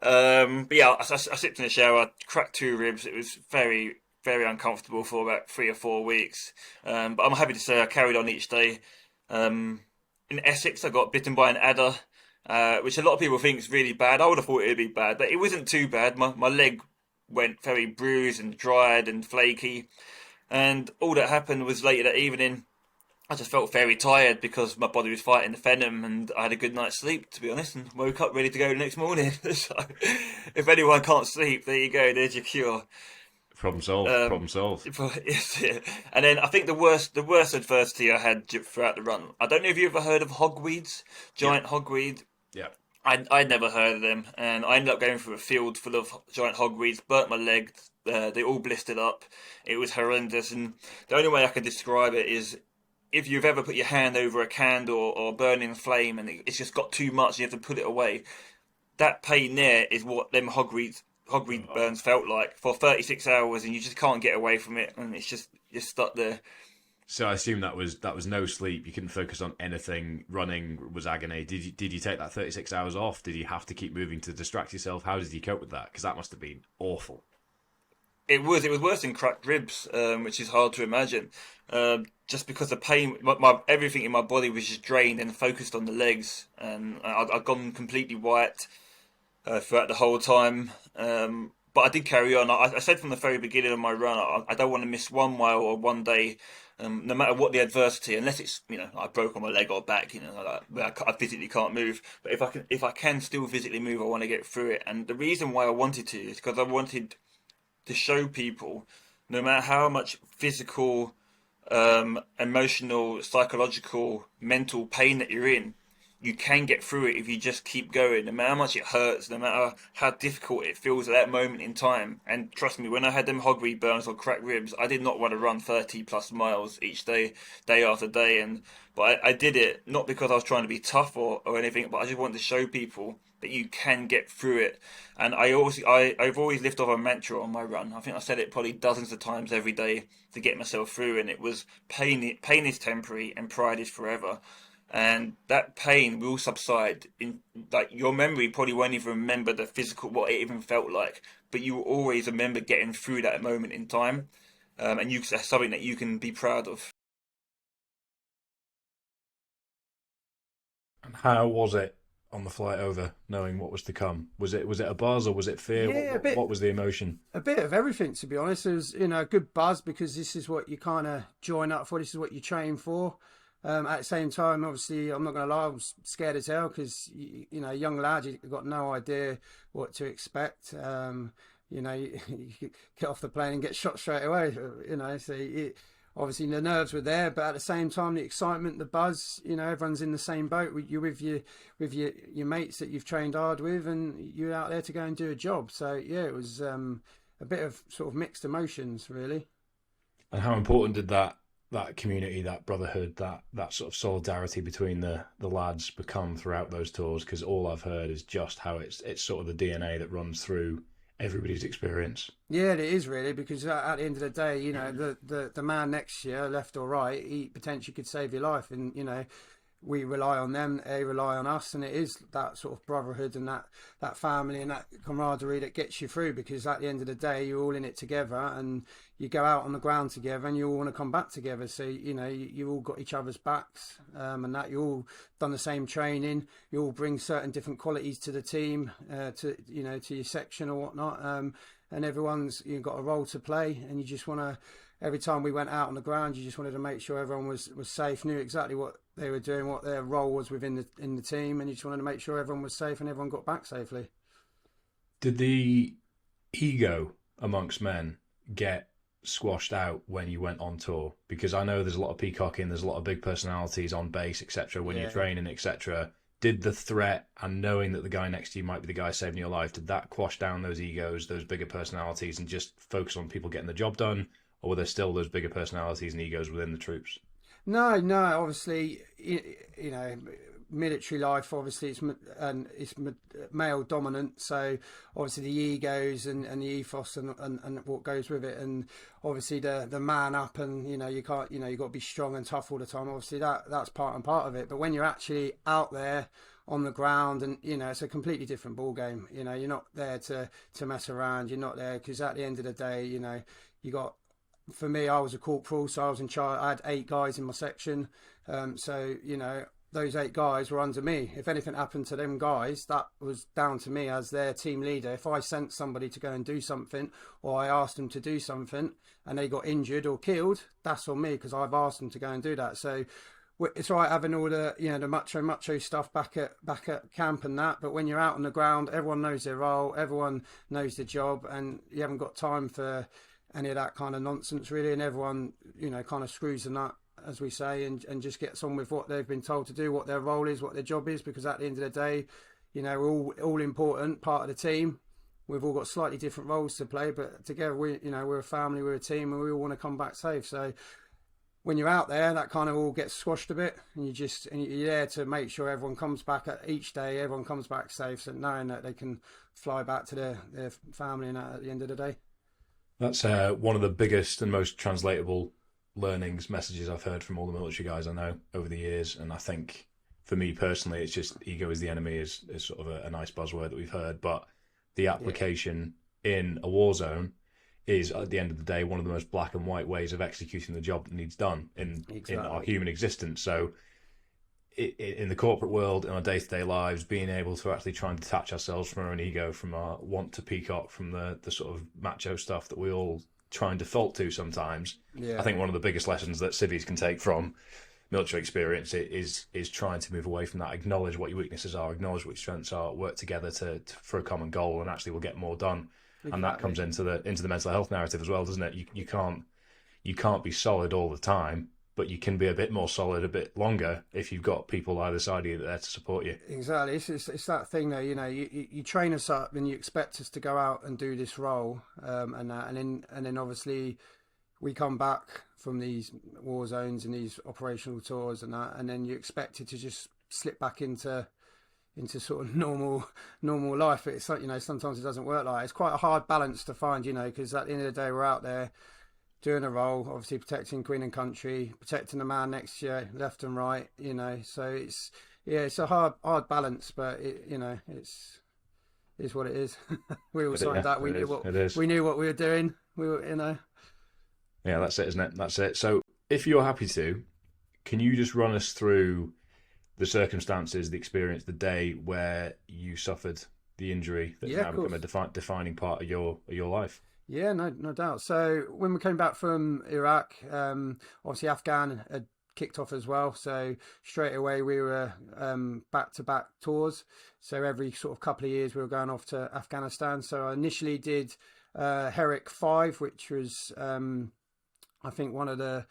But yeah, I slipped in the shower, cracked 2 ribs. It was very, very uncomfortable for about 3 or 4 weeks. But I'm happy to say I carried on each day. In Essex, I got bitten by an adder, which a lot of people think is really bad. I would have thought it would be bad, but it wasn't too bad. My leg went very bruised and dried and flaky. And all that happened was later that evening, I just felt very tired because my body was fighting the venom, and I had a good night's sleep, to be honest, and woke up ready to go the next morning. So if anyone can't sleep, there you go, there's your cure. Problem solved. Problem solved. And then I think the worst adversity I had throughout the run. I don't know if you ever heard of hogweeds, giant hogweed. Yeah. I'd never heard of them, and I ended up going through a field full of giant hogweeds, burnt my leg, they all blistered up. It was horrendous, and the only way I can describe it is if you've ever put your hand over a candle or burning flame and it's just got too much, you have to put it away. That pain there is what them hogweed burns felt like for 36 hours, and you just can't get away from it, and it's just you're stuck there. So I assume that was no sleep. You couldn't focus on anything. Running was agony. Did you take that 36 hours off? Did you have to keep moving to distract yourself? How did you cope with that? Because that must have been awful. It was worse than cracked ribs, which is hard to imagine. Just because the pain, my everything in my body was just drained and focused on the legs, and I'd gone completely white throughout the whole time. But I did carry on. I said from the very beginning of my run, I don't want to miss 1 mile or 1 day, no matter what the adversity, unless it's I broke on my leg or back, I physically can't move. But if I can still physically move, I want to get through it. And the reason why I wanted to is because I wanted to show people, no matter how much physical, emotional, psychological, mental pain that you're in, you can get through it if you just keep going, no matter how much it hurts, no matter how difficult it feels at that moment in time. And trust me, when I had them hogweed burns or cracked ribs, I did not want to run 30 plus miles each day, day after day. But I did it not because I was trying to be tough or anything, but I just wanted to show people that you can get through it. And I've always lived off a mantra on my run. I think I said it probably dozens of times every day to get myself through, and it was pain is temporary and pride is forever. And that pain will subside. Your memory probably won't even remember the physical, what it even felt like, but you will always remember getting through that moment in time, and that's something that you can be proud of. And how was it on the flight over, knowing what was to come? Was it a buzz or was it fear? Yeah, what was the emotion? A bit of everything, to be honest. It was a good buzz because this is what you kind of join up for. This is what you train for. At the same time, obviously, I'm not going to lie, I was scared as hell because, young lad, you've got no idea what to expect. You get off the plane and get shot straight away, so obviously the nerves were there, but at the same time, the excitement, the buzz, everyone's in the same boat. You're with your mates that you've trained hard with, and you're out there to go and do a job. So, yeah, it was a bit of sort of mixed emotions, really. And how important did that community, that brotherhood, that sort of solidarity between the lads become throughout those tours? Because all I've heard is just how it's sort of the DNA that runs through everybody's experience. Yeah, it is really, because at the end of the day, the man next to you, left or right, he potentially could save your life, and we rely on them, they rely on us, and it is that sort of brotherhood and that family and that camaraderie that gets you through, because at the end of the day, you're all in it together, and you go out on the ground together, and you all want to come back together. So you all got each other's backs, and that you all done the same training. You all bring certain different qualities to the team, to your section or whatnot, and everyone's got a role to play, and you just want to. Every time we went out on the ground, you just wanted to make sure everyone was safe, knew exactly what they were doing, what their role was within the team, and you just wanted to make sure everyone was safe and everyone got back safely. Did the ego amongst men get squashed out when you went on tour? Because I know there's a lot of peacocking, there's a lot of big personalities on base, etc. when you're training, etc. Did the threat and knowing that the guy next to you might be the guy saving your life, did that quash down those egos, those bigger personalities, and just focus on people getting the job done? Or were there still those bigger personalities and egos within the troops? No. Obviously, military life. Obviously, it's male dominant. So obviously, the egos and the ethos and what goes with it, and obviously the man up, and you can't you got to be strong and tough all the time. Obviously, that's part and part of it. But when you're actually out there on the ground, and it's a completely different ball game. You're not there to mess around. You're not there because at the end of the day, you got. For me, I was a corporal, so I was in charge. I had 8 guys in my section, so those 8 guys were under me. If anything happened to them guys, that was down to me as their team leader. If I sent somebody to go and do something, or I asked them to do something, and they got injured or killed, that's on me because I've asked them to go and do that. So it's all right having all the the macho stuff back at camp and that, but when you're out on the ground, everyone knows their role, everyone knows the job, and you haven't got time for any of that kind of nonsense really, and everyone, you know, kind of screws the nut, as we say, and just gets on with what they've been told to do, what their role is, what their job is, because at the end of the day, you know, we're all important, part of the team. We've all got slightly different roles to play, but together we're a family, we're a team, and we all want to come back safe. So when you're out there, that kind of all gets squashed a bit, and you're there to make sure everyone comes back each day, everyone comes back safe, so knowing that they can fly back to their family and that at the end of the day. That's one of the biggest and most translatable learnings, messages I've heard from all the military guys I know over the years. And I think for me personally, it's just ego is the enemy is sort of a nice buzzword that we've heard. But the application in a war zone is, at the end of the day, one of the most black and white ways of executing the job that needs done in our human existence. So in the corporate world, in our day-to-day lives, being able to actually try and detach ourselves from our own ego, from our want to peacock, from the sort of macho stuff that we all try and default to sometimes. Yeah. I think one of the biggest lessons that civvies can take from military experience is trying to move away from that, acknowledge what your weaknesses are, acknowledge what your strengths are, work together for a common goal, and actually we'll get more done. Exactly. And that comes into the mental health narrative as well, doesn't it? You can't be solid all the time, but you can be a bit more solid a bit longer if you've got people either side of you there to support you. Exactly. It's that thing though, you know, you train us up and you expect us to go out and do this role, and then obviously we come back from these war zones and these operational tours and that, and then you're expected to just slip back into sort of normal life. But it's like, you know, sometimes it doesn't work like that. It's quite a hard balance to find, you know, because at the end of the day we're out there doing a role, obviously protecting Queen and country, protecting the man next to you, left and right, you know. So it's a hard balance, but it's what it is. We all signed that. We knew what we were doing. We were, you know. Yeah, that's it, isn't it? That's it. So if you're happy to, can you just run us through the circumstances, the experience, the day where you suffered the injury that's now become a defining part of your life? Yeah, no doubt. So when we came back from Iraq, obviously Afghan had kicked off as well. So straight away we were back-to-back tours. So every sort of couple of years we were going off to Afghanistan. So I initially did Herrick 5, which was I think one of the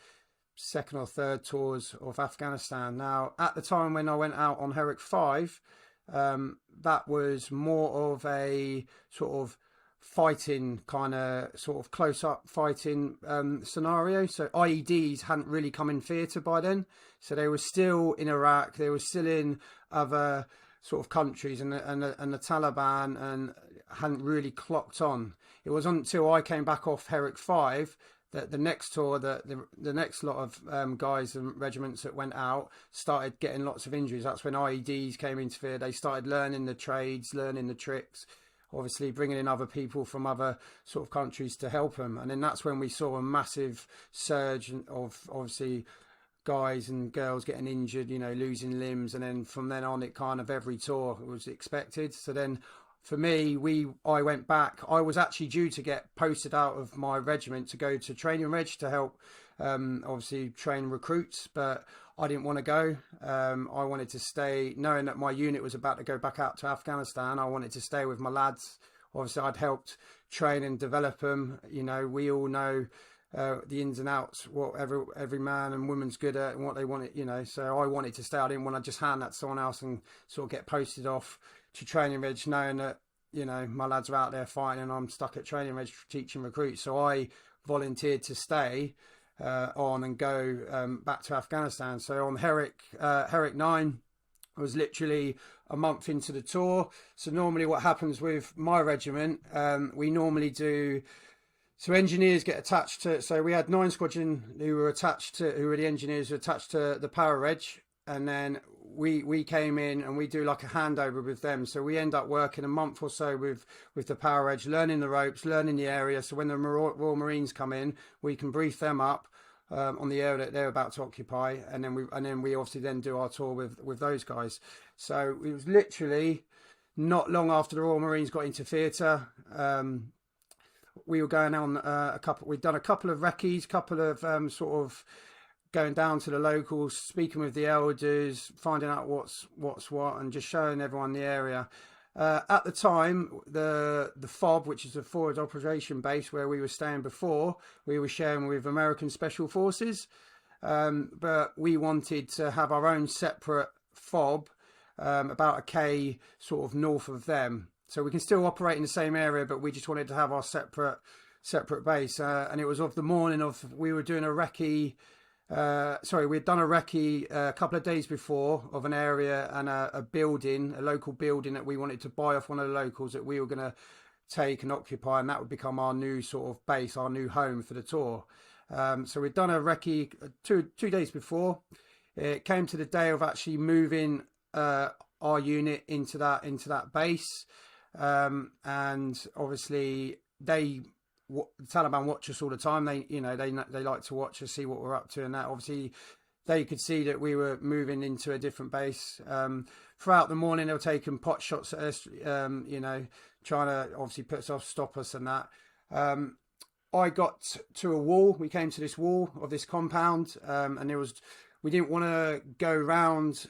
second or third tours of Afghanistan. Now, at the time when I went out on Herrick 5, that was more of a sort of fighting kind of sort of close-up fighting scenario. So IEDs hadn't really come in theatre by then. So they were still in Iraq. They were still in other sort of countries, and the Taliban and hadn't really clocked on. It wasn't until I came back off Herrick 5 that the next tour, the next lot of guys and regiments that went out started getting lots of injuries. That's when IEDs came into theatre. They started learning the trades, learning the tricks, obviously bringing in other people from other sort of countries to help them. And then that's when we saw a massive surge of obviously guys and girls getting injured, you know, losing limbs. And then from then on, it kind of every tour was expected. So then for me, I went back. I was actually due to get posted out of my regiment to go to training reg to help obviously train recruits, but I didn't want to go. I wanted to stay, knowing that my unit was about to go back out to Afghanistan. I wanted to stay with my lads. Obviously, I'd helped train and develop them. You know, we all know the ins and outs, what every man and woman's good at and what they want, you know. So I wanted to stay. I didn't want to just hand that to someone else and sort of get posted off to training reg, knowing that, you know, my lads are out there fighting and I'm stuck at training reg teaching recruits. So I volunteered to stay on and go back to Afghanistan. So on Herrick 9, I was literally a month into the tour. So normally what happens with my regiment, we normally do, so engineers get attached to, so we had 9 squadron who were the engineers who were attached to the para reg, and then we came in and we do like a handover with them. So we end up working a month or so with the Power Edge, learning the ropes, learning the area. So when the Royal Marines come in, we can brief them up on the area that they're about to occupy, and then we obviously then do our tour with those guys. So it was literally not long after the Royal Marines got into theatre. We were going on we'd done a couple of recce's, couple of sort of going down to the locals, speaking with the elders, finding out what's what, and just showing everyone the area. At the time, the FOB, which is the Forward Operation Base where we were staying before, we were sharing with American Special Forces, but we wanted to have our own separate FOB, about a K sort of north of them. So we can still operate in the same area, but we just wanted to have our separate base. And it was of the morning of, we were doing a recce. We'd done a recce a couple of days before of an area and a building, a local building that we wanted to buy off one of the locals that we were going to take and occupy, and that would become our new sort of base, our new home for the tour. So we'd done a recce two days before. It came to the day of actually moving our unit into that base, and obviously the Taliban watch us all the time. They like to watch us, see what we're up to, and that obviously they could see that we were moving into a different base. Throughout the morning, they were taking pot shots at us, trying to obviously stop us and that. I got to a wall. We came to this wall of this compound, and we didn't want to go round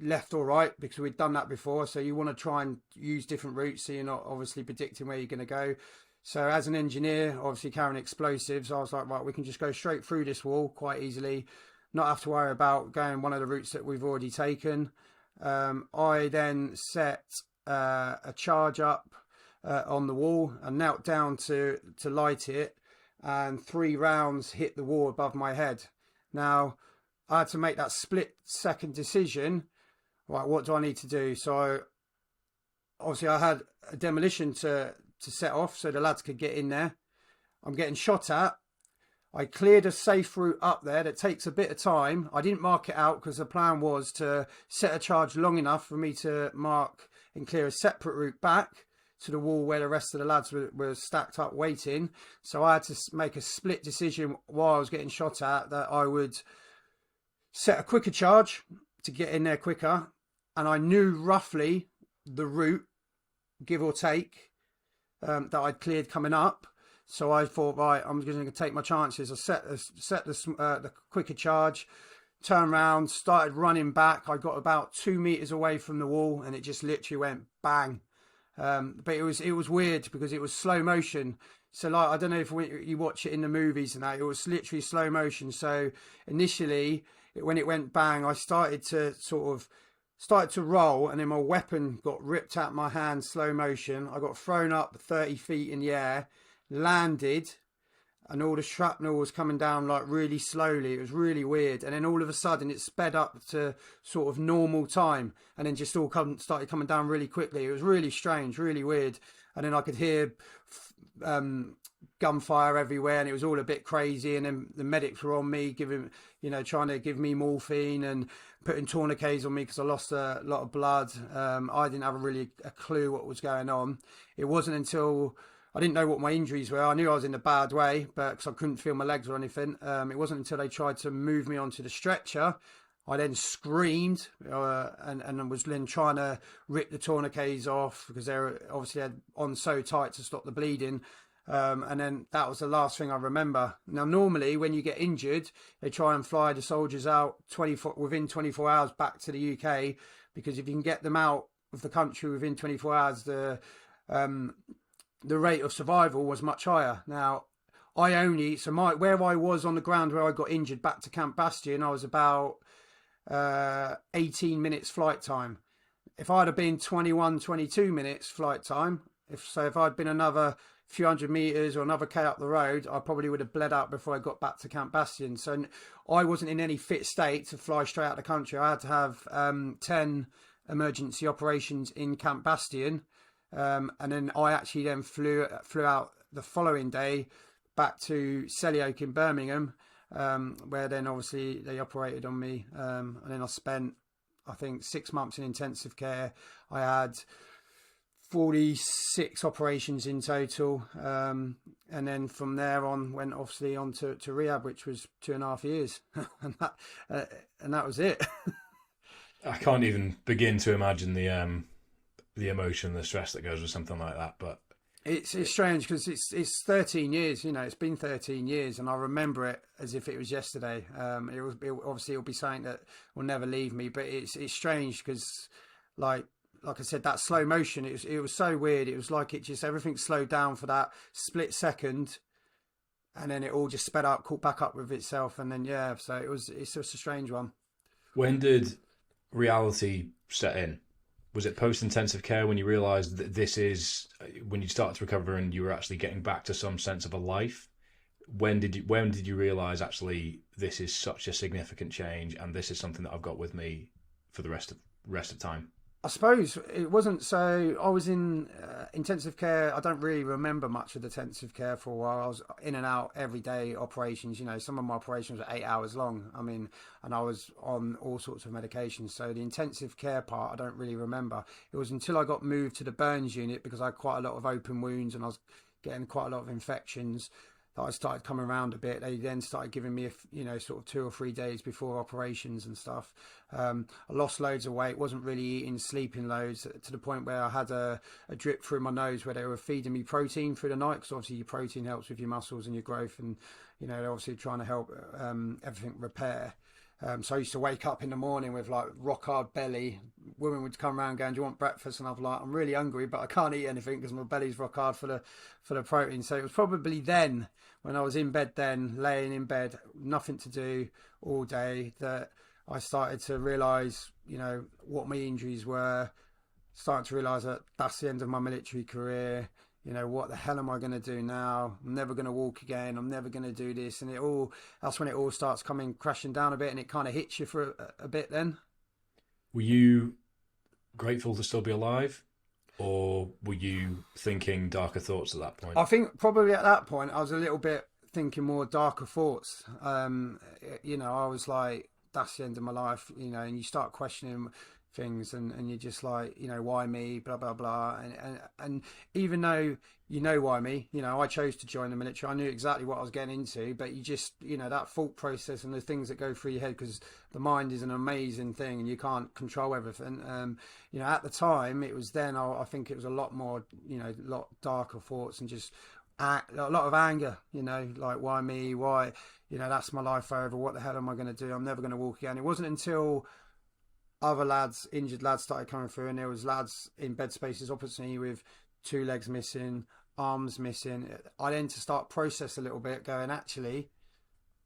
left or right because we'd done that before. So you want to try and use different routes, so you're not obviously predicting where you're going to go. So as an engineer, obviously carrying explosives, I was like, right, we can just go straight through this wall quite easily, not have to worry about going one of the routes that we've already taken. I then set a charge up on the wall and knelt down to light it, and 3 rounds hit the wall above my head. Now, I had to make that split-second decision. Right, what do I need to do? So, obviously, I had a demolition to set off so the lads could get in there. I'm getting shot at. I cleared a safe route up there that takes a bit of time. I didn't mark it out because the plan was to set a charge long enough for me to mark and clear a separate route back to the wall where the rest of the lads were stacked up waiting. So I had to make a split decision while I was getting shot at that I would set a quicker charge to get in there quicker. And I knew roughly the route, give or take, that I'd cleared coming up. So I thought, right, I'm going to take my chances. I set the quicker charge, turned around, started running back. I got about 2 meters away from the wall, and it just literally went bang. But it was weird because it was slow motion. So like, I don't know if you watch it in the movies and that, it was literally slow motion. So initially, when it went bang, I started to roll, and then my weapon got ripped out of my hand, slow motion. I got thrown up 30 feet in the air, landed, and all the shrapnel was coming down like really slowly. It was really weird. And then all of a sudden it sped up to sort of normal time, and then just all started coming down really quickly. It was really strange, really weird. And then I could hear gunfire everywhere, and it was all a bit crazy. And then the medics were on me, trying to give me morphine and putting tourniquets on me because I lost a lot of blood. I didn't have a clue what was going on. It wasn't until I didn't know what my injuries were. I knew I was in a bad way, but because I couldn't feel my legs or anything. It wasn't until they tried to move me onto the stretcher, I then screamed and was then trying to rip the tourniquets off because they were obviously on so tight to stop the bleeding. And then that was the last thing I remember. Now, normally when you get injured, they try and fly the soldiers out within 24 hours back to the UK, because if you can get them out of the country within 24 hours, the rate of survival was much higher. Now, where I was on the ground where I got injured back to Camp Bastion, I was about 18 minutes flight time. If I'd have been 21, 22 minutes flight time, if I'd been another few hundred meters or another K up the road, I probably would have bled out before I got back to Camp Bastion. So I wasn't in any fit state to fly straight out of the country. I had to have 10 emergency operations in Camp Bastion. And then I actually then flew out the following day back to Selly Oak in Birmingham, where then obviously they operated on me. And then I spent, I think, 6 months in intensive care. I had 46 operations in total. And then from there on, went obviously on to rehab, which was 2.5 years. and that was it. I can't even begin to imagine the emotion, the stress that goes with something like that. But it's strange because it's 13 years. It's been 13 years, and I remember it as if it was yesterday. Obviously it'll be something that will never leave me. But it's strange because, like, like I said, that slow motion, it was so weird. It was like everything slowed down for that split second, and then it all just sped up, caught back up with itself, and then so it's just a strange one. When did reality set in? Was it post-intensive care when you realised that this is when you started to recover and you were actually getting back to some sense of a life? When did you realise actually this is such a significant change and this is something that I've got with me for the rest of time? I suppose it wasn't so. I was in intensive care. I don't really remember much of the intensive care for a while. I was in and out every day operations. Some of my operations were 8 hours long. I mean, and I was on all sorts of medications. So the intensive care part, I don't really remember. It was until I got moved to the burns unit because I had quite a lot of open wounds and I was getting quite a lot of infections. I started coming around a bit. They then started giving me, sort of 2 or 3 days before operations and stuff. I lost loads of weight, wasn't really eating, sleeping loads, to the point where I had a drip through my nose where they were feeding me protein through the night, because obviously your protein helps with your muscles and your growth, and they're obviously trying to help everything repair. So I used to wake up in the morning with like rock hard belly. Women would come around going, "Do you want breakfast?" And I'm like, "I'm really hungry, but I can't eat anything because my belly's rock hard for the protein." So it was probably then, when I was in bed, laying in bed, nothing to do all day, that I started to realise, what my injuries were. Started to realise that that's the end of my military career. What the hell am I going to do now? I'm never going to walk again. I'm never going to do this. And that's when it all starts coming crashing down a bit, and it kind of hits you for a bit then. Were you grateful to still be alive, or were you thinking darker thoughts at that point? I think probably at that point I was a little bit thinking more darker thoughts. I was like, that's the end of my life, and you start questioning things, and you're just like, why me, blah blah blah, and even though why me, I chose to join the military, I knew exactly what I was getting into, but you just, that thought process and the things that go through your head, because the mind is an amazing thing and you can't control everything. At the time, it was then, I think it was a lot more, a lot darker thoughts, and just a lot of anger, like, why me, why, that's my life over, what the hell am I going to do, I'm never going to walk again. It wasn't until other lads, injured lads, started coming through, and there was lads in bed spaces opposite me with 2 legs missing, arms missing. I then to start process a little bit, going, actually,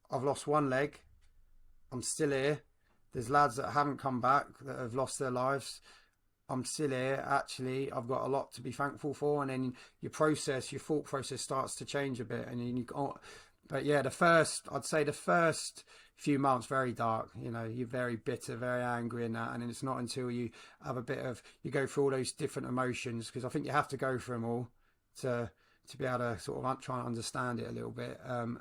I've lost 1 leg, I'm still here. There's lads that haven't come back, that have lost their lives. I'm still here. Actually, I've got a lot to be thankful for. And then your thought process starts to change a bit. And but yeah, I'd say the first few months, very dark. You're very bitter, very angry and that. And then it's not until you have you go through all those different emotions, because I think you have to go through them all to be able to sort of try and understand it a little bit. And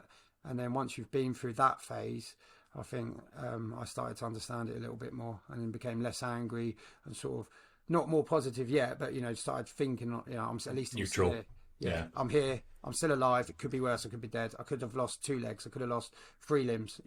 then once you've been through that phase, I think I started to understand it a little bit more, and then became less angry and sort of not more positive yet, but started thinking, I'm at least neutral. Still here. Yeah, I'm here. I'm still alive. It could be worse. I could be dead. I could have lost 2 legs. I could have lost 3 limbs.